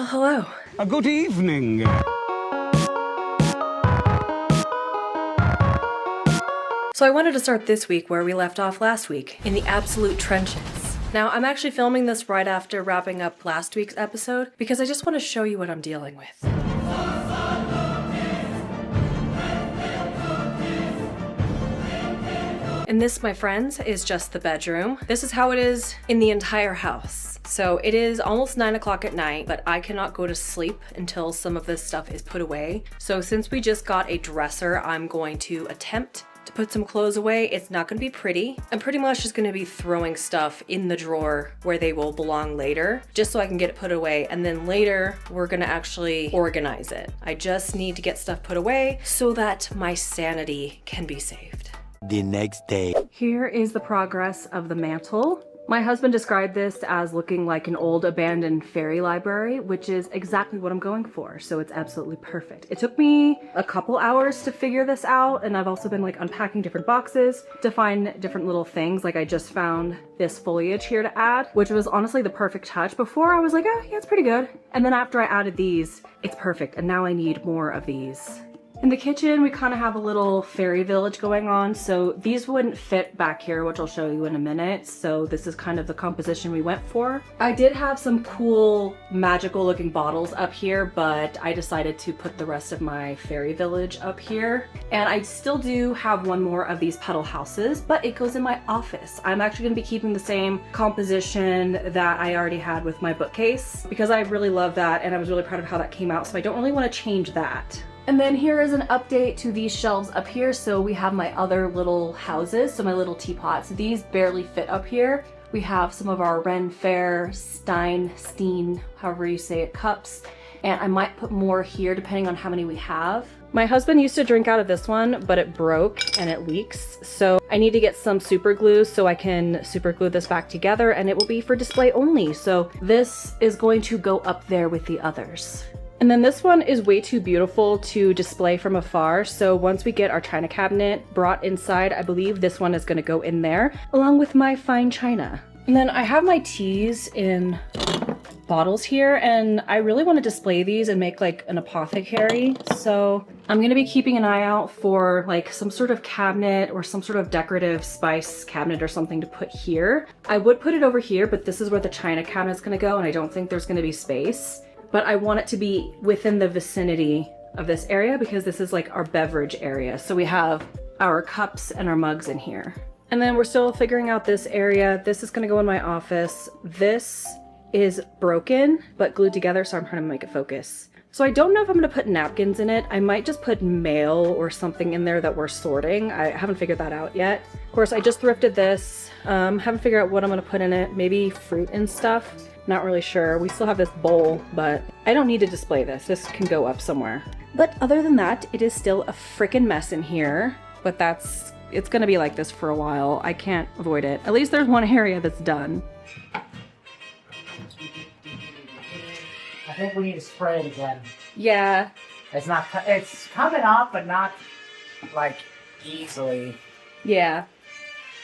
hello. A good evening. So I wanted to start this week where we left off last week, in the absolute trenches. Now, I'm actually filming this right after wrapping up last week's episode because I just want to show you what I'm dealing with. And this, my friends, is just the bedroom. This is how it is in the entire house. So it is almost 9 o'clock at night, but I cannot go to sleep until some of this stuff is put away. So since we just got a dresser, I'm going to attempt to put some clothes away. It's not going to be pretty. I'm pretty much just going to be throwing stuff in the drawer where they will belong later, just so I can get it put away. And then later, we're going to actually organize it. I just need to get stuff put away so that my sanity can be saved. The next day. Here is the progress of the mantle. My husband described this as looking like an old abandoned fairy library, which is exactly what I'm going for. So it's absolutely perfect. It took me a couple hours to figure this out. And I've also been like unpacking different boxes to find different little things. Like I just found this foliage here to add, which was honestly the perfect touch. Before I was like, oh yeah, it's pretty good. And then after I added these, it's perfect. And now I need more of these. In the kitchen, we kind of have a little fairy village going on, so these wouldn't fit back here, which I'll show you in a minute. So this is kind of the composition we went for. I did have some cool magical looking bottles up here, but I decided to put the rest of my fairy village up here. And I still do have one more of these petal houses, but it goes in my office. I'm actually going to be keeping the same composition that I already had with my bookcase because I really love that and I was really proud of how that came out, so I don't really want to change that. And then here is an update to these shelves up here. So we have my other little houses, so my little teapots. These barely fit up here. We have some of our Ren Fair, Steen, however you say it, cups. And I might put more here depending on how many we have. My husband used to drink out of this one, but it broke and it leaks. So I need to get some super glue so I can super glue this back together and it will be for display only. So this is going to go up there with the others. And then this one is way too beautiful to display from afar. So once we get our china cabinet brought inside, I believe this one is going to go in there along with my fine china. And then I have my teas in bottles here and I really want to display these and make like an apothecary. So I'm going to be keeping an eye out for like some sort of cabinet or some sort of decorative spice cabinet or something to put here. I would put it over here, but this is where the china cabinet is going to go and I don't think there's going to be space. But I want it to be within the vicinity of this area because this is like our beverage area. So we have our cups and our mugs in here. And then we're still figuring out this area. This is gonna go in my office. This is broken, but glued together, so I'm trying to make it focus. So I don't know if I'm gonna put napkins in it. I might just put mail or something in there that we're sorting. I haven't figured that out yet. Of course, I just thrifted this. Haven't figured out what I'm gonna put in it. Maybe fruit and stuff. Not really sure. We still have this bowl, but I don't need to display this. This can go up somewhere. But other than that, it is still a freaking mess in here. But it's gonna be like this for a while. I can't avoid it. At least there's one area that's done. I think we need to spray it again. Yeah. It's coming off, but not like easily. Yeah.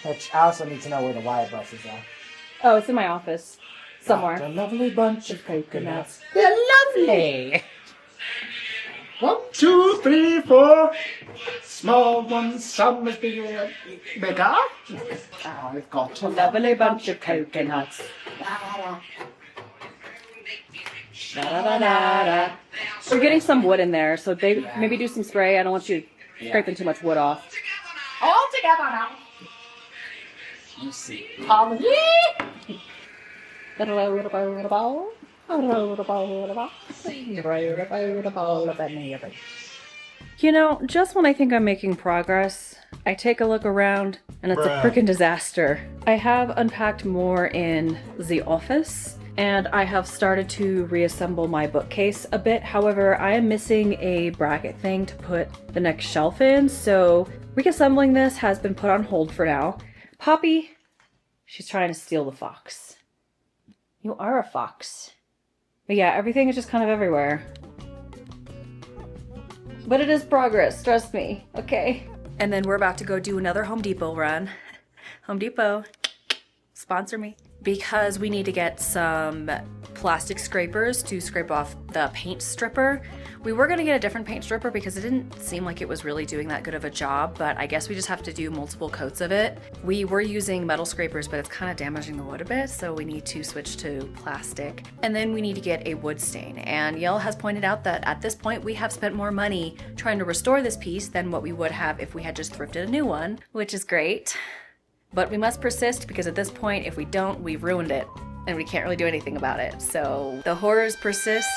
Which I also need to know where the wire brushes are. Oh, it's in my office. Somewhere. A lovely bunch of coconuts. They're lovely! 1, 2, 3, 4. Small ones, some is bigger. Oh, we've got a lovely bunch of coconuts. We're getting some wood in there, so maybe do some spray. I don't want you scraping too much wood off. All together now. You see. You know, just when I think I'm making progress, I take a look around and it's a freaking disaster. I have unpacked more in the office and I have started to reassemble my bookcase a bit. However, I am missing a bracket thing to put the next shelf in, so reassembling this has been put on hold for now. Poppy, she's trying to steal the fox. You are a fox. But yeah, everything is just kind of everywhere. But it is progress, trust me, okay? And then we're about to go do another Home Depot run. Home Depot, sponsor me. Because we need to get some plastic scrapers to scrape off the paint stripper. We were gonna get a different paint stripper because it didn't seem like it was really doing that good of a job, but I guess we just have to do multiple coats of it. We were using metal scrapers, but it's kind of damaging the wood a bit, so we need to switch to plastic. And then we need to get a wood stain. And Yael has pointed out that at this point we have spent more money trying to restore this piece than what we would have if we had just thrifted a new one, which is great. But we must persist because at this point, if we don't, we've ruined it and we can't really do anything about it. So the horrors persist,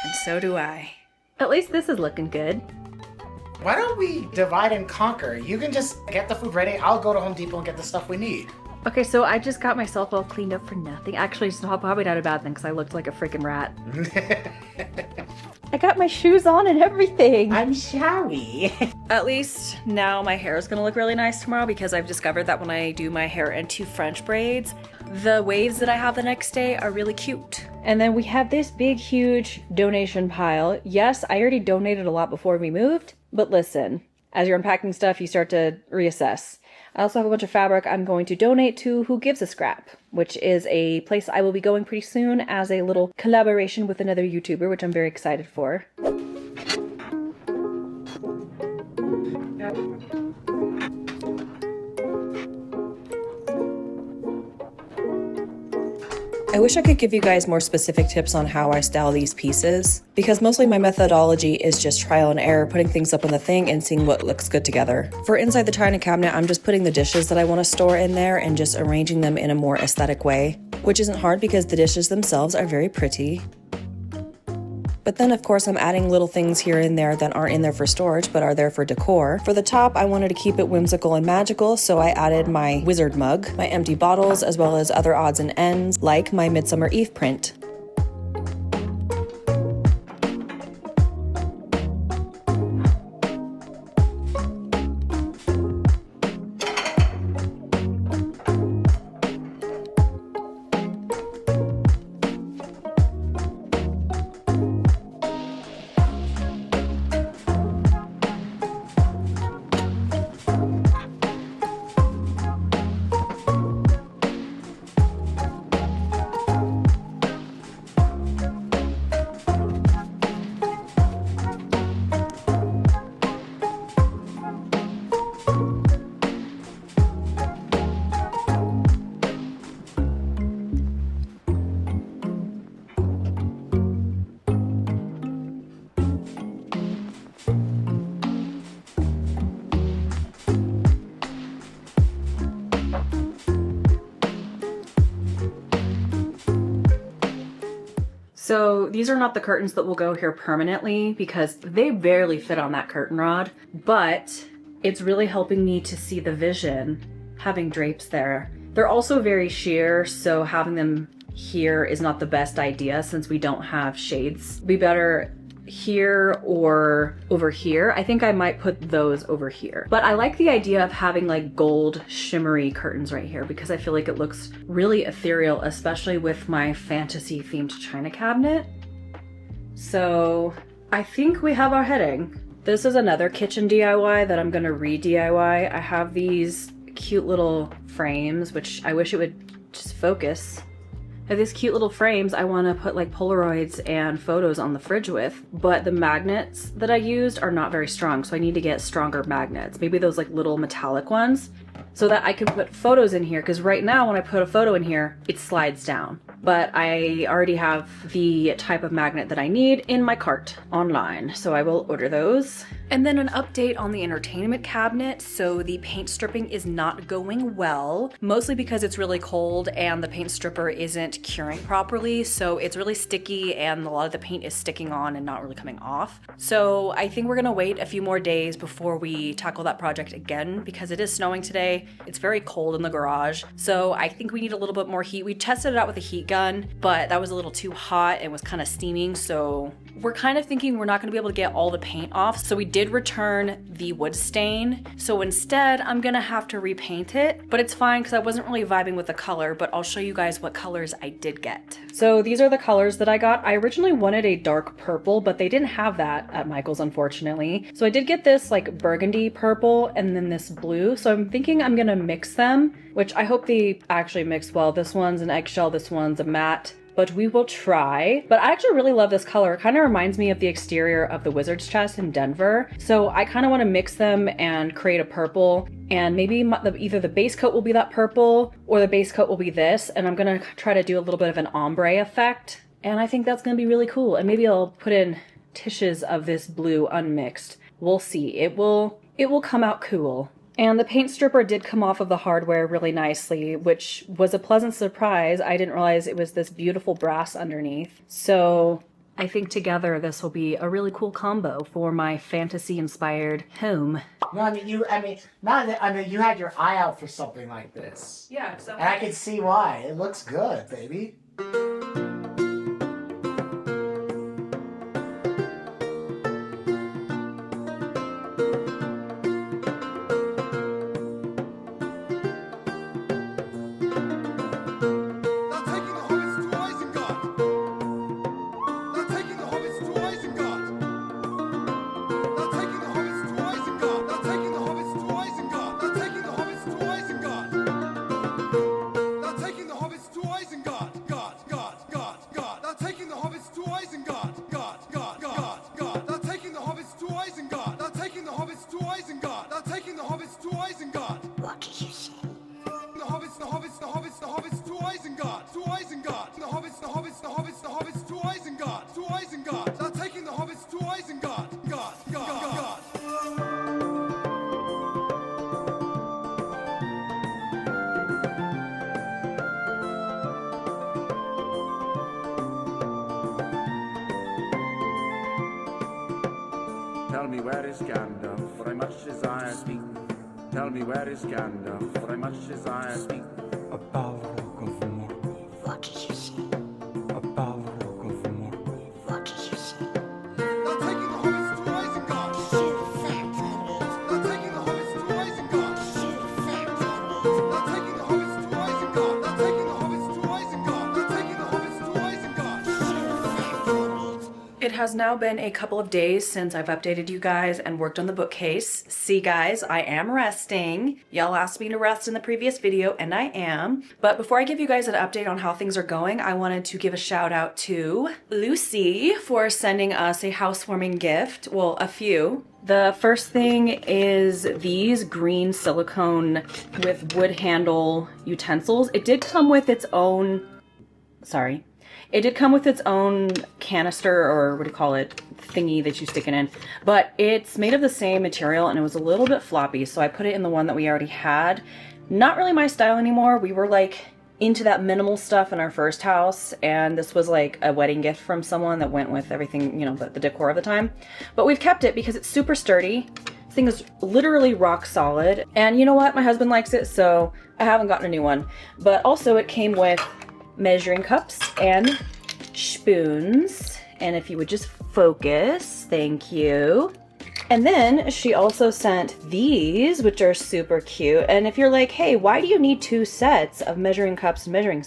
and so do I. At least this is looking good. Why don't we divide and conquer? You can just get the food ready. I'll go to Home Depot and get the stuff we need. Okay, so I just got myself all cleaned up for nothing. Actually, it's probably not a bad thing because I looked like a freaking rat. I got my shoes on and everything. I'm showy. At least now my hair is gonna look really nice tomorrow because I've discovered that when I do my hair into French braids, the waves that I have the next day are really cute. And then we have this big, huge donation pile. Yes, I already donated a lot before we moved, but listen, as you're unpacking stuff, you start to reassess. I also have a bunch of fabric I'm going to donate to Who Gives a Scrap, which is a place I will be going pretty soon as a little collaboration with another YouTuber, which I'm very excited for. I wish I could give you guys more specific tips on how I style these pieces, because mostly my methodology is just trial and error, putting things up on the thing and seeing what looks good together. For inside the china cabinet, I'm just putting the dishes that I want to store in there and just arranging them in a more aesthetic way, which isn't hard because the dishes themselves are very pretty. But then of course I'm adding little things here and there that aren't in there for storage but are there for decor. For the top, I wanted to keep it whimsical and magical, so I added my wizard mug, my empty bottles, as well as other odds and ends like my Midsummer Eve print. So these are not the curtains that will go here permanently because they barely fit on that curtain rod, but it's really helping me to see the vision having drapes there. They're also very sheer, so having them here is not the best idea since we don't have shades. It'd be better here or over here. I think I might put those over here. But I like the idea of having like gold shimmery curtains right here because I feel like it looks really ethereal, especially with my fantasy themed china cabinet. So I think we have our heading. This is another kitchen DIY that I'm gonna re-DIY. I have these cute little frames, which I wish it would just focus. I have these cute little frames I want to put like Polaroids and photos on the fridge with, but the magnets that I used are not very strong, so I need to get stronger magnets. Maybe those like little metallic ones so that I can put photos in here, because right now when I put a photo in here, it slides down. But I already have the type of magnet that I need in my cart online, so I will order those. And then an update on the entertainment cabinet. So the paint stripping is not going well, mostly because it's really cold and the paint stripper isn't curing properly. So it's really sticky and a lot of the paint is sticking on and not really coming off. So I think we're gonna wait a few more days before we tackle that project again because it is snowing today. It's very cold in the garage. So I think we need a little bit more heat. We tested it out with a heat gun, but that was a little too hot and was kind of steaming. So we're kind of thinking we're not gonna be able to get all the paint off. So we did return the wood stain. So instead, I'm gonna have to repaint it, but it's fine because I wasn't really vibing with the color, but I'll show you guys what colors I did get. So these are the colors that I got. I originally wanted a dark purple, but they didn't have that at Michael's, unfortunately. So I did get this like burgundy purple and then this blue. So I'm thinking I'm gonna mix them, which I hope they actually mix well. This one's an eggshell, this one's a matte. but we will try. But I actually really love this color. It kind of reminds me of the exterior of the Wizard's Chest in Denver. So I kind of want to mix them and create a purple, and maybe either the base coat will be that purple or the base coat will be this. And I'm going to try to do a little bit of an ombre effect. And I think that's going to be really cool. And maybe I'll put in tissues of this blue unmixed. We'll see. It will come out cool. And the paint stripper did come off of the hardware really nicely, which was a pleasant surprise. I didn't realize it was this beautiful brass underneath. So I think together this will be a really cool combo for my fantasy-inspired home. No, you had your eye out for something like this. Yeah, so... And I can see why. It looks good, baby. Tell me where is Gandalf, for I much desire to speak. Tell me where is Gandalf, for I much desire to speak. A Balrog of Mordor. What did you say? A Balrog of Mordor. What did you say? They're taking the hobbits to Isengard. Shoot fat They're taking the hobbits to Isengard. Shoot fat They're taking the hobbits to Isengard. They're taking the hobbits to Isengard. They're taking the hobbits to Isengard. It has now been a couple of days since I've updated you guys and worked on the bookcase. See guys, I am resting. Y'all asked me to rest in the previous video and I am. But before I give you guys an update on how things are going, I wanted to give a shout out to Lucy for sending us a housewarming gift. Well, a few. The first thing is these green silicone with wood handle utensils. It did come with its own, it did come with its own canister, or what do you call it, thingy that you stick it in, but it's made of the same material and it was a little bit floppy, so I put it in the one that we already had. Not really my style anymore. We were like into that minimal stuff in our first house, and this was like a wedding gift from someone that went with everything, you know, the decor of the time. But we've kept it because it's super sturdy. This thing is literally rock solid, and you know what, my husband likes it, so I haven't gotten a new one. But also it came with measuring cups and spoons, and if you would just focus, thank you. And then she also sent these, which are super cute. And if you're like, hey, why do you need two sets of measuring cups and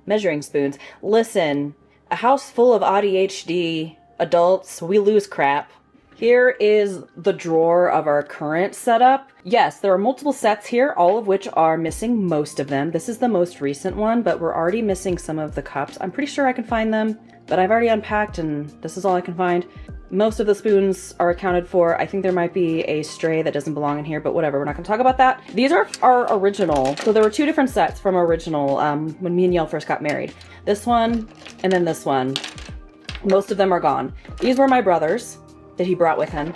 measuring spoons? Listen, a house full of ADHD adults, we lose crap. Here is the drawer of our current setup. Yes, there are multiple sets here, all of which are missing most of them. This is the most recent one, but we're already missing some of the cups. I'm pretty sure I can find them, but I've already unpacked and this is all I can find. Most of the spoons are accounted for. I think there might be a stray that doesn't belong in here, but whatever, we're not gonna talk about that. These are our original. So there were two different sets from original when me and Yale first got married. This one and then this one. Most of them are gone. These were my brother's that he brought with him.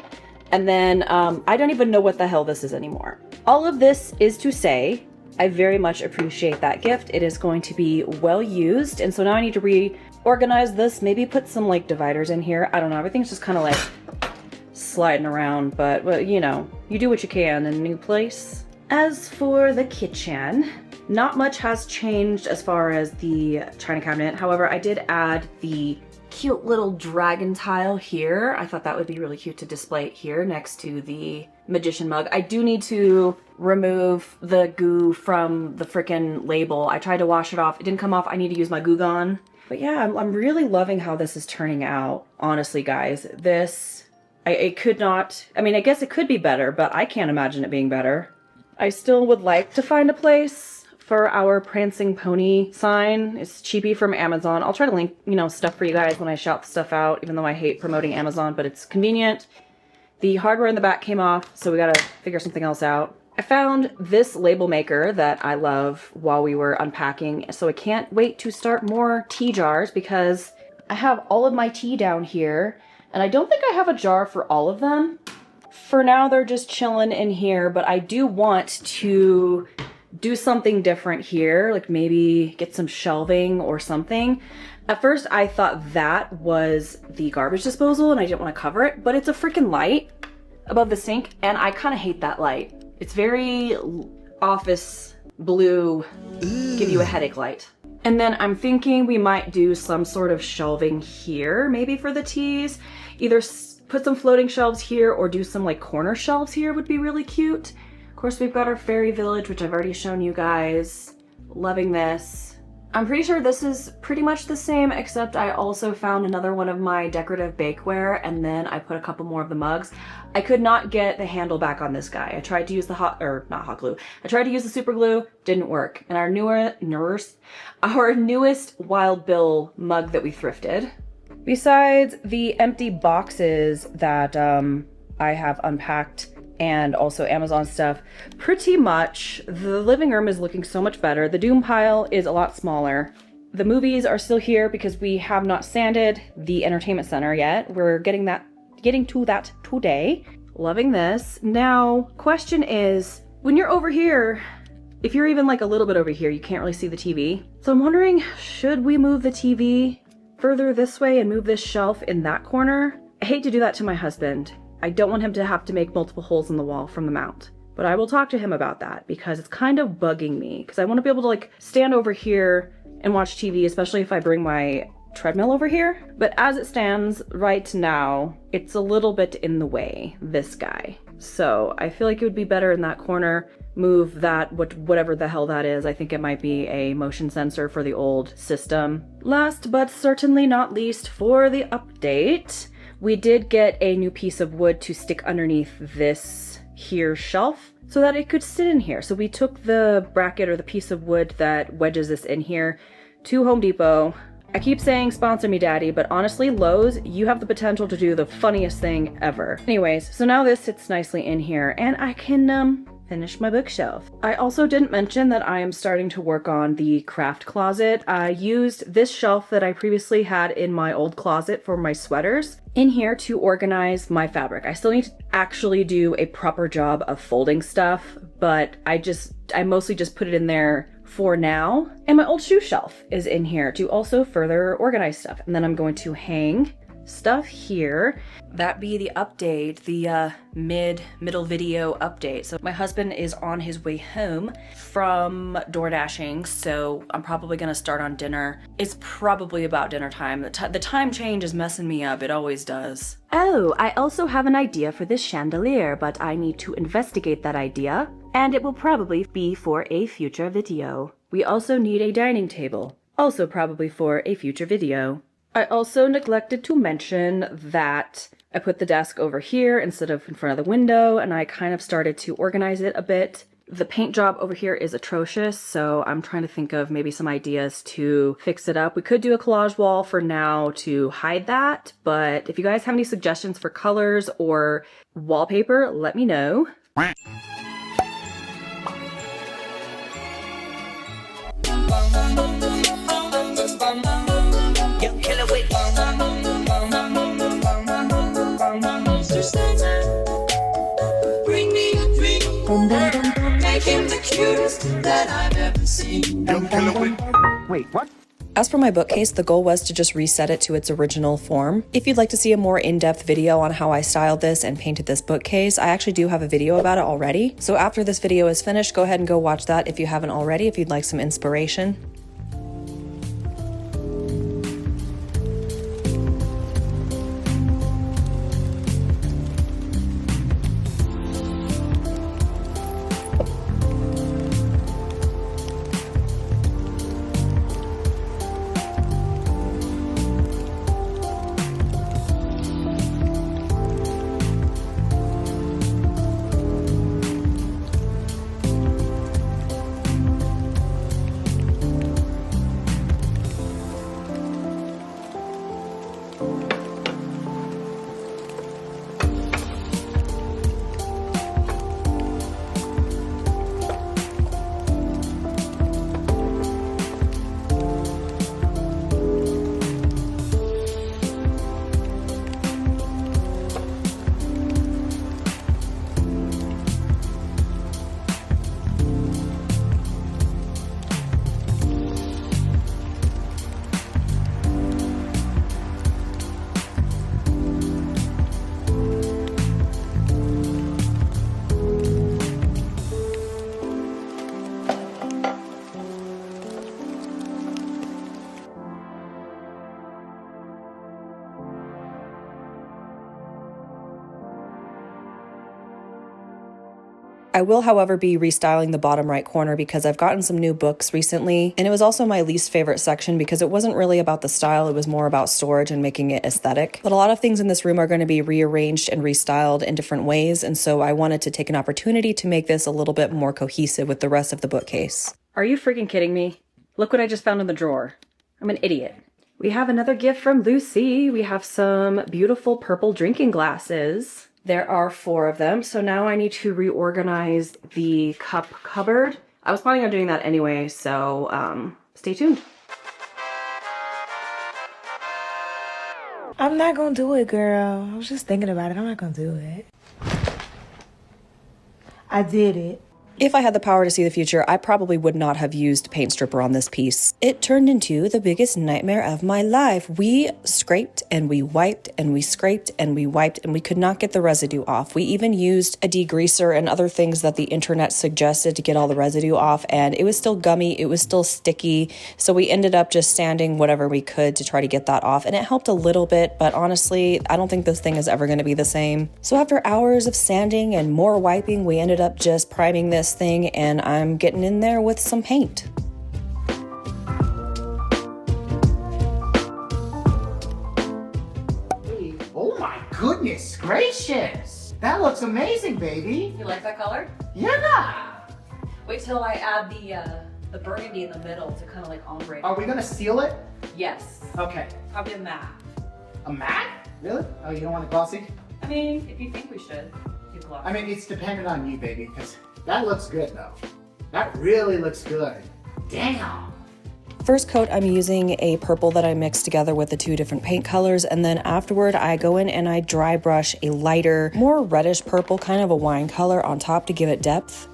And then I don't even know what the hell this is anymore. All of this is to say, I very much appreciate that gift. It is going to be well used. And so now I need to reorganize this, maybe put some like dividers in here. I don't know, everything's just kind of like sliding around, but well, you know, you do what you can in a new place. As for the kitchen, not much has changed as far as the china cabinet. However, I did add the cute little dragon tile here. I thought that would be really cute to display it here next to the magician mug. I do need to remove the goo from the frickin' label. I tried to wash it off. It didn't come off. I need to use my Goo Gone. But yeah, I'm really loving how this is turning out. Honestly, guys, this, it could not, I mean, I guess it could be better, but I can't imagine it being better. I still would like to find a place for our prancing pony sign. It's cheapy from Amazon. I'll try to link, you know, stuff for you guys when I shout stuff out, even though I hate promoting Amazon, but it's convenient. The hardware in the back came off, so we gotta figure something else out. I found this label maker that I love while we were unpacking, so I can't wait to start more tea jars because I have all of my tea down here, and I don't think I have a jar for all of them. For now, they're just chilling in here, but I do want to do something different here, like maybe get some shelving or something. At first, I thought that was the garbage disposal and I didn't want to cover it, but it's a freaking light above the sink, and I kind of hate that light. It's very office blue, give you a headache light. And then I'm thinking we might do some sort of shelving here, maybe for the teas. Either put some floating shelves here or do some like corner shelves here would be really cute. Of course, we've got our fairy village, which I've already shown you guys. Loving this. I'm pretty sure this is pretty much the same, except I also found another one of my decorative bakeware, and then I put a couple more of the mugs. I could not get the handle back on this guy. I tried to use the not hot glue. I tried to use the super glue, didn't work. And our newest Wild Bill mug that we thrifted. Besides the empty boxes that I have unpacked and also Amazon stuff, pretty much the living room is looking so much better. The doom pile is a lot smaller. The movies are still here because we have not sanded the entertainment center yet. We're getting to that today. Loving this. Now, question is, when you're over here, if you're even like a little bit over here, you can't really see the TV. So I'm wondering, should we move the TV further this way and move this shelf in that corner? I hate to do that to my husband. I don't want him to have to make multiple holes in the wall from the mount. But I will talk to him about that because it's kind of bugging me, because I want to be able to like stand over here and watch TV, especially if I bring my treadmill over here. But as it stands right now, it's a little bit in the way, this guy. So I feel like it would be better in that corner. Move that, whatever the hell that is. I think it might be a motion sensor for the old system. Last but certainly not least, for the update, we did get a new piece of wood to stick underneath this here shelf so that it could sit in here. So we took the bracket or the piece of wood that wedges this in here to Home Depot. I keep saying sponsor me, daddy, but honestly, Lowe's, you have the potential to do the funniest thing ever. Anyways, so now this sits nicely in here and I can finish my bookshelf. I also didn't mention that I am starting to work on the craft closet. I used this shelf that I previously had in my old closet for my sweaters in here to organize my fabric. I still need to actually do a proper job of folding stuff, but I mostly just put it in there for now. And my old shoe shelf is in here to also further organize stuff. And then I'm going to hang stuff here. That be the update, the middle video update. So my husband is on his way home from door dashing, so I'm probably gonna start on dinner. It's probably about dinner time. The time change is messing me up. It always does. Oh, I also have an idea for this chandelier, but I need to investigate that idea, and it will probably be for a future video. We also need a dining table, also probably for a future video. I also neglected to mention that I put the desk over here instead of in front of the window, and I kind of started to organize it a bit. The paint job over here is atrocious, so I'm trying to think of maybe some ideas to fix it up. We could do a collage wall for now to hide that, but if you guys have any suggestions for colors or wallpaper, let me know. Mr. Sandman, bring me a dream. Make him the cutest that I've ever seen. Wait, what? As for my bookcase, the goal was to just reset it to its original form. If you'd like to see a more in-depth video on how I styled this and painted this bookcase, I actually do have a video about it already. So after this video is finished, go ahead and go watch that if you haven't already, if you'd like some inspiration. I will, however, be restyling the bottom right corner because I've gotten some new books recently, and it was also my least favorite section because it wasn't really about the style, it was more about storage and making it aesthetic. But a lot of things in this room are going to be rearranged and restyled in different ways, and so I wanted to take an opportunity to make this a little bit more cohesive with the rest of the bookcase. Are you freaking kidding me? Look what I just found in the drawer. I'm an idiot. We have another gift from Lucy. We have some beautiful purple drinking glasses. There are 4 of them, so now I need to reorganize the cup cupboard. I was planning on doing that anyway, so stay tuned. I'm not gonna do it, girl. I was just thinking about it. I'm not gonna do it. I did it. If I had the power to see the future, I probably would not have used paint stripper on this piece. It turned into the biggest nightmare of my life. We scraped and we wiped and we scraped and we wiped and we could not get the residue off. We even used a degreaser and other things that the internet suggested to get all the residue off, and it was still gummy, it was still sticky, so we ended up just sanding whatever we could to try to get that off, and it helped a little bit, but honestly, I don't think this thing is ever going to be the same. So after hours of sanding and more wiping, we ended up just priming this thing, and I'm getting in there with some paint. Oh my goodness gracious! That looks amazing, baby. You like that color? Yeah. Wait till I add the burgundy in the middle to kind of like ombre. Are we gonna seal it? Yes. Okay. Probably a matte. A matte? Really? Oh, you don't want it glossy? I mean, if you think we should, do gloss. I mean, it's dependent on you, baby, because that looks good, though. That really looks good. Damn. First coat, I'm using a purple that I mixed together with the 2 different paint colors, and then afterward, I go in and I dry brush a lighter, more reddish purple, kind of a wine color on top to give it depth.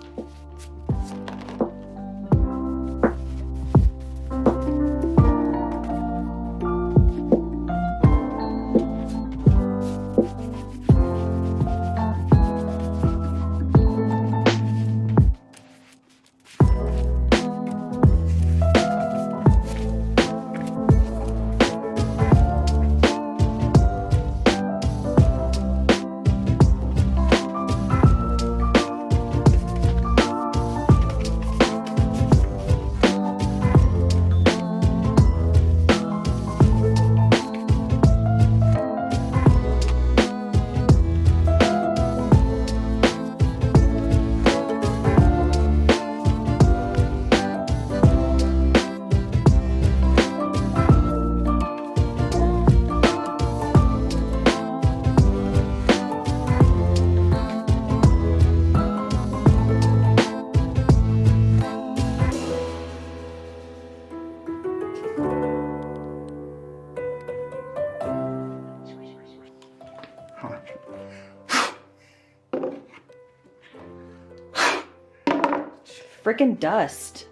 Frickin' dust.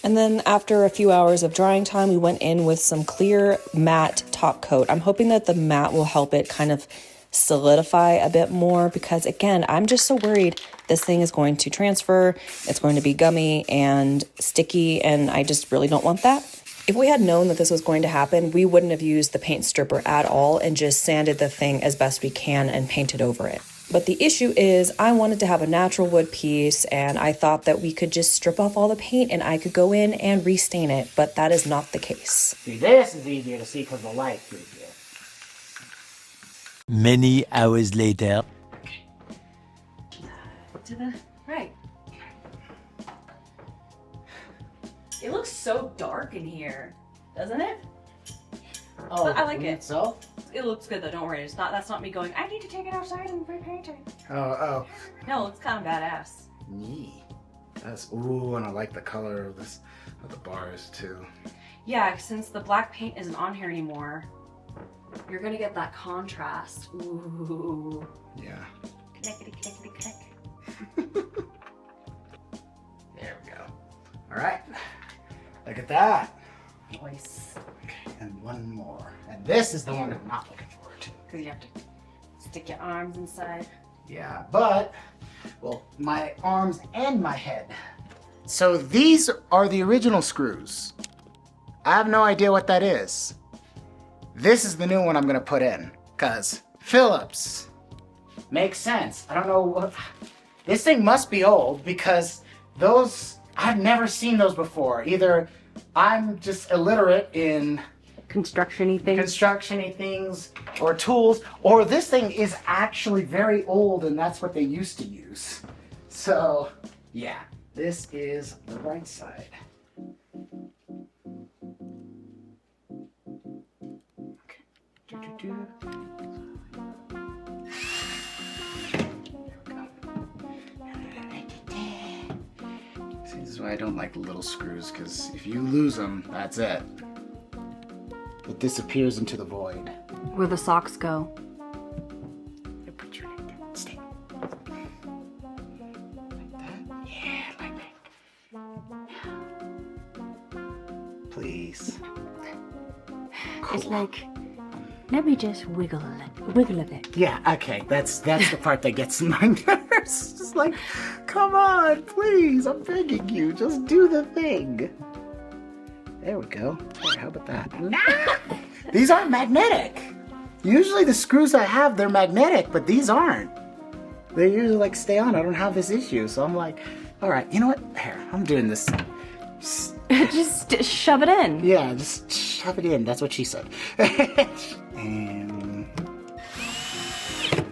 And then after a few hours of drying time, we went in with some clear matte top coat. I'm hoping that the matte will help it kind of solidify a bit more because, again, I'm just so worried this thing is going to transfer, it's going to be gummy and sticky, and I just really don't want that. If we had known that this was going to happen, we wouldn't have used the paint stripper at all and just sanded the thing as best we can and painted over it. But the issue is I wanted to have a natural wood piece, and I thought that we could just strip off all the paint and I could go in and restain it, but that is not the case. See, this is easier to see because the light through here. Many hours later. To the right. It looks so dark in here, doesn't it? Oh, But I like it. So? It looks good though, don't worry. That's not me going, I need to take it outside and repaint it. Oh. No, it's kind of badass. Yee. That's, ooh, and I like the color of this, of the bars too. Yeah, since the black paint isn't on here anymore, you're gonna get that contrast. Ooh. Yeah. Clickety, clickety, click. There we go. All right. Look at that. Nice. Okay, and one more. And this is the one I'm not looking forward to. Because you have to stick your arms inside. Yeah, but, well, my arms and my head. So these are the original screws. I have no idea what that is. This is the new one I'm gonna put in, because Phillips makes sense. I don't know what, this thing must be old because those, I've never seen those before. Either I'm just illiterate in Construction-y things. or tools, or this thing is actually very old and that's what they used to use. So, yeah, this is the right side. Okay. Do-do-do. See, this is why I don't like little screws, because if you lose them, that's it. It disappears into the void. Where the socks go. You put your neck down. Stay. Like that? Yeah, like that. Please. It's like, let me just wiggle a bit. Yeah, okay. That's the part that gets my nerves. Just like, come on, please. I'm begging you. Just do the thing. There we go. There, how about that? Nah! These aren't magnetic. Usually the screws I have, they're magnetic, but these aren't. They usually like stay on. I don't have this issue. So I'm like, all right, you know what? Here, I'm doing this. Just shove it in. Yeah, just shove it in. That's what she said. And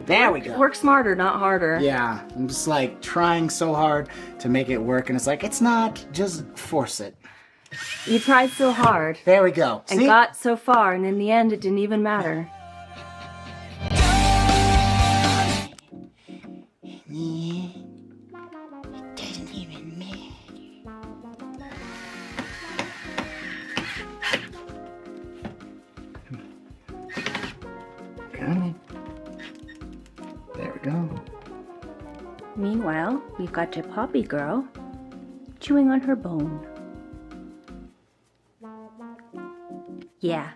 there we go. Work smarter, not harder. Yeah, I'm just like trying so hard to make it work, and it's like, it's not, just force it. You tried so hard There we go. and See? got so far, and in the end, it didn't even matter. Doesn't even matter. Come on. There we go. Meanwhile, we've got your poppy girl chewing on her bone. Yeah,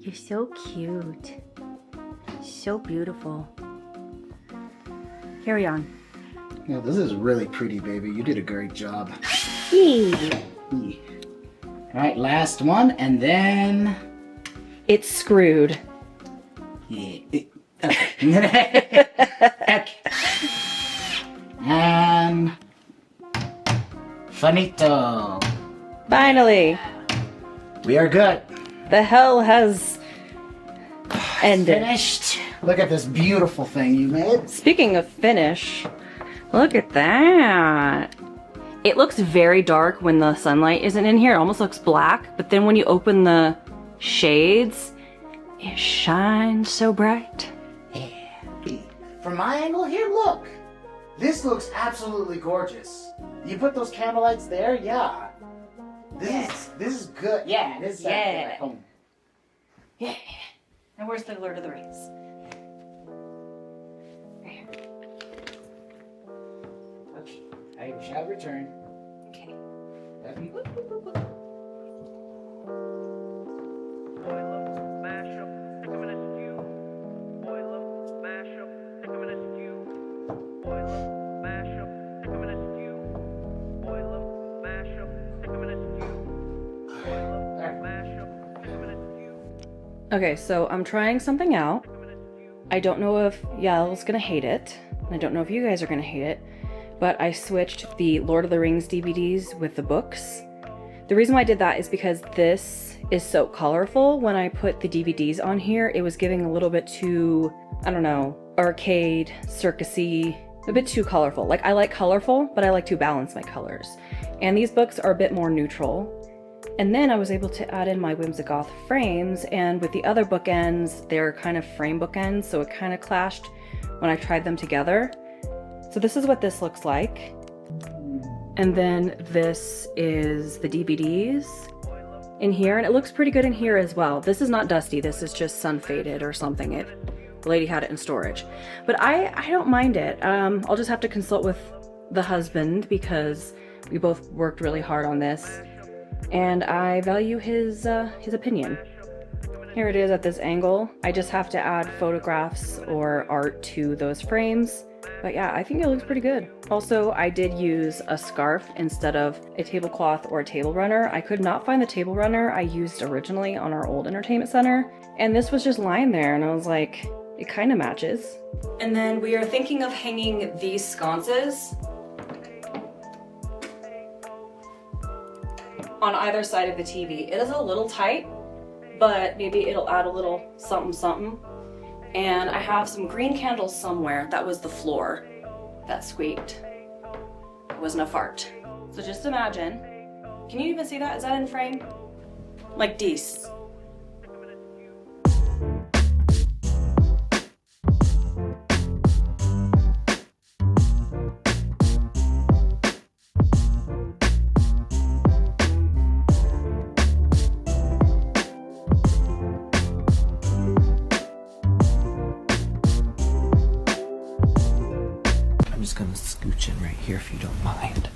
you're so cute. So beautiful. Carry on. Yeah, this is really pretty, baby. You did a great job. Yee. All right, last one, and then... It's screwed. Yeah. Okay. Okay. And... Finito. Finally, We are good. the hell has ended. Finished. Look at this beautiful thing you made. Speaking of finish, look at that. It looks very dark when the sunlight isn't in here. It almost looks black, but then when you open the shades, it shines so bright. From my angle here, look. This looks absolutely gorgeous. You put those candlelights there, yeah. This is good. Yeah, this is Yeah. at home. Yeah. And where's the Lord of the Rings? Okay, I shall return. Okay. Love you. Okay, so I'm trying something out. I don't know if Yell's gonna hate it. I don't know if you guys are gonna hate it, but I switched the Lord of the Rings DVDs with the books. The reason why I did that is because this is so colorful. When I put the DVDs on here, it was giving a little bit too, I don't know, arcade, circusy, a bit too colorful. Like, I like colorful, but I like to balance my colors. And these books are a bit more neutral. And then I was able to add in my Whimsical frames, and with the other bookends, they're kind of frame bookends, so it kind of clashed when I tried them together. So this is what this looks like. And then this is the DVDs in here, and it looks pretty good in here as well. This is not dusty, this is just sun faded or something. The lady had it in storage. But I don't mind it. I'll just have to consult with the husband because we both worked really hard on this. And I value his opinion. Here it is at this angle. I just have to add photographs or art to those frames. But yeah, I think it looks pretty good. Also, I did use a scarf instead of a tablecloth or a table runner. I could not find the table runner I used originally on our old entertainment center. And this was just lying there, and I was like, It kind of matches. And then we are thinking of hanging these sconces on either side of the TV. It is a little tight, but maybe it'll add a little something something. And I have some green candles somewhere. That was the floor that squeaked. It wasn't a fart. So just imagine, can you even see that? Is that in frame? Like these. I'm just gonna scooch in right here if you don't mind.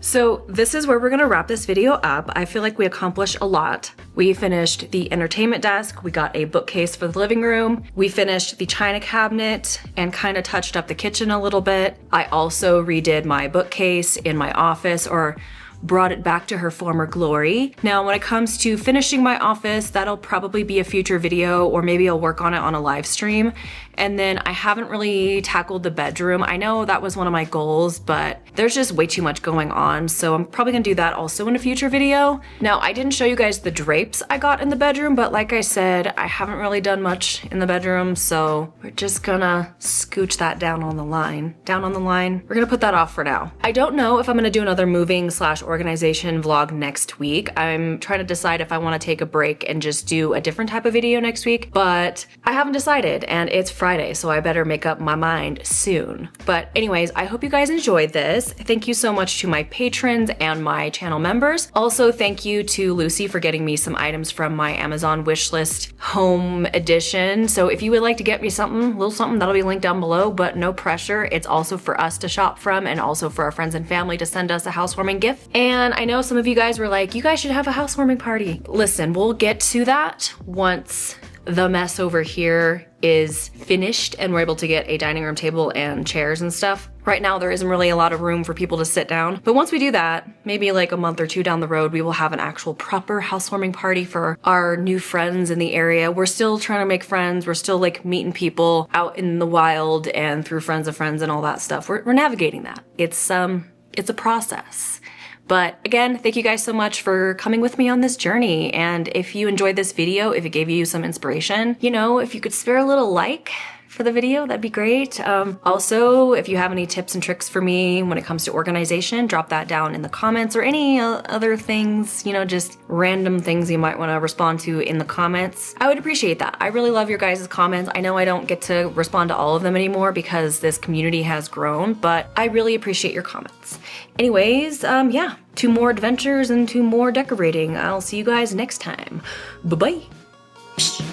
So this is where we're gonna wrap this video up. I feel like we accomplished a lot. We finished the entertainment desk, we got a bookcase for the living room, we finished the china cabinet and kind of touched up the kitchen a little bit. I also redid my bookcase in my office, or brought it back to her former glory. Now, when it comes to finishing my office, that'll probably be a future video, or maybe I'll work on it on a live stream. And then I haven't really tackled the bedroom. I know that was one of my goals, but there's just way too much going on. So I'm probably gonna do that also in a future video. Now, I didn't show you guys the drapes I got in the bedroom, but like I said, I haven't really done much in the bedroom. So we're just gonna scooch that down on the line. Down on the line. We're gonna put that off for now. I don't know if I'm gonna do another moving / organization vlog next week. I'm trying to decide if I wanna take a break and just do a different type of video next week, but I haven't decided, and it's Friday, so I better make up my mind soon. But anyways, I hope you guys enjoyed this. Thank you so much to my patrons and my channel members. Also, thank you to Lucy for getting me some items from my Amazon wishlist home edition. So if you would like to get me something, a little something, that'll be linked down below, but no pressure. It's also for us to shop from, and also for our friends and family to send us a housewarming gift. And I know some of you guys were like, you guys should have a housewarming party. Listen, we'll get to that once the mess over here is finished and we're able to get a dining room table and chairs and stuff. Right now, there isn't really a lot of room for people to sit down. But once we do that, maybe like a month or two down the road, we will have an actual proper housewarming party for our new friends in the area. We're still trying to make friends. We're still like meeting people out in the wild and through friends of friends and all that stuff. We're navigating that. It's a process. But again, thank you guys so much for coming with me on this journey. And if you enjoyed this video, if it gave you some inspiration, you know, if you could spare a little like for the video, that'd be great. Also, if you have any tips and tricks for me when it comes to organization, drop that down in the comments, or any other things, you know, just random things you might want to respond to in the comments. I would appreciate that. I really love your guys' comments. I know I don't get to respond to all of them anymore because this community has grown, but I really appreciate your comments. Anyways, yeah, 2 more adventures and 2 more decorating. I'll see you guys next time. Bye-bye.